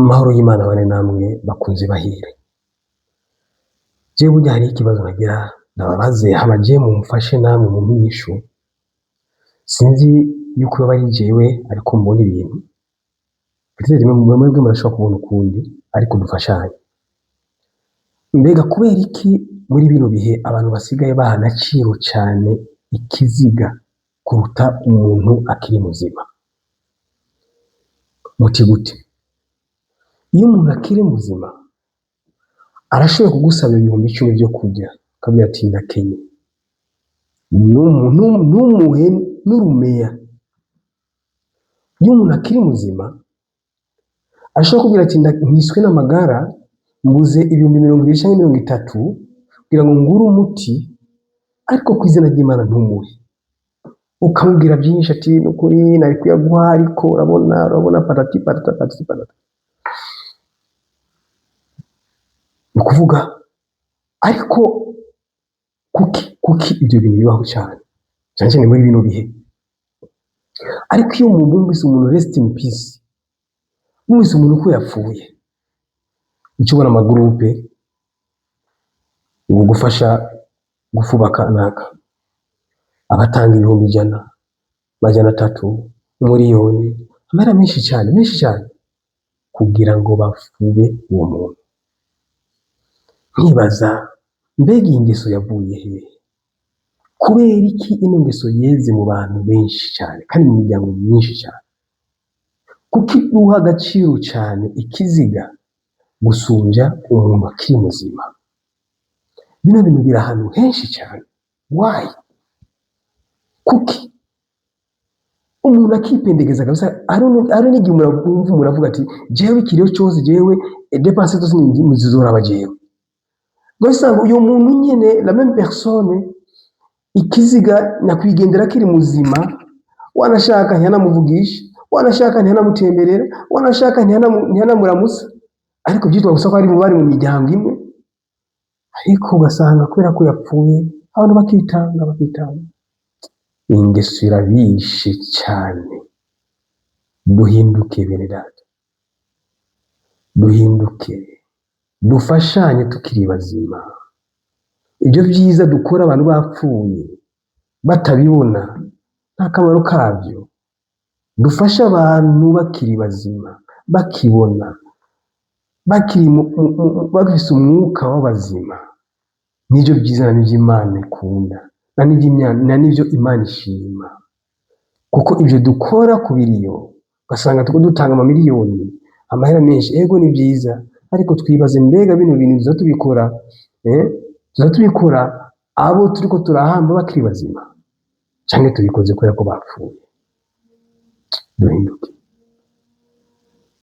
Mahoro y'Imana bane namwe bakunze bahire. Jewe burya hari ikibazo nagira ndababaze hama je mumfashe namwe mu mpinyishu. Sinzi yuko yoba ari jewe ariko mbona ibintu. Biteze mwebwe murashobora kubona ukundi ariko dufashanye. Mbega kubera iki muri bino bihe abantu basigaye baha agaciro cane ikiziga kuruta umuntu akiri muzima? Muti gute? Iyo umuntu akiri muzima arashoboye kugusaba ibihumbi 10 byo kurya akabwira ati ndakenye, numuhe n'urumeya. Iyo umuntu akiri muzima ashobora kubwira ati nkiswe n'amagara mbuze ibihumbi 20 canke 30 kugira ngo ngure umuti, ariko kwizina ry'Imana ntumuhe. Ukamubwira byinshi ati nukuri nari kuyaguha ariko urabona patati patati. Ukuvuga ariko kuki ibyo bintu bibaho cyane cyane muri bino bihe? Ariko iyo mubumvise umuntu rest in peace, mubumvise umuntu ko yapfuye, ucubona amagurupe ngo gufasha gufubaka naka abatanga 100, 300, miliyoni, amara menshi cyane kugira ngo bafube uwo muntu. Nkibaza mbega ingeso yavuye hehe? Kubera iki ino ngeso yeze mu bantu benshi cyane kandi mu miryango myinshi cyane? Kuki duha agaciro cyane ikiziga gusumbya umuntu akiri muzima? Bino bintu biri ahantu henshi cyane. Why? Kuki umuntu akipendegeza kabisa? Ari n'igihe muravuga ati jewe ikiriyo cyose jewe dépense zose nizizora abajewe. Gusa uyu muntu nyene la même personne ikiziga nyakwigendera kiri muzima, wanashaka ntiyanamuvugisha, wanashaka ntiyanamutemberera, wanashaka ntiyanamuramusa, ariko byitwa gusa ko ari mu bari mu miryango imwe, ariko ugasanga kubera ko yapfuye abantu bakitanga. Ingeso irabishe cyane. Duhinduke bene data, duhinduke dufashanye tukiri bazima. Ibyo byiza dukora abantu bapfuye batabibona nta kamaro kabyo. Dufasha abantu bakiri bazima bakibona, bafise umwuka w'abazima. Nibyo byiza n'ibyo Imana ikunda na nibyo Imana ishima. Kuko ibyo dukora kubiriyo ugasanga tuko dutanga amamiliyoni, amahera menshi, ego ni byiza, ariko twibaze mbega bino bintu tuzatubikora abo turiko turahamba bakiri bazima canke tubikoze kubera ko bapfuye? Duhinduke.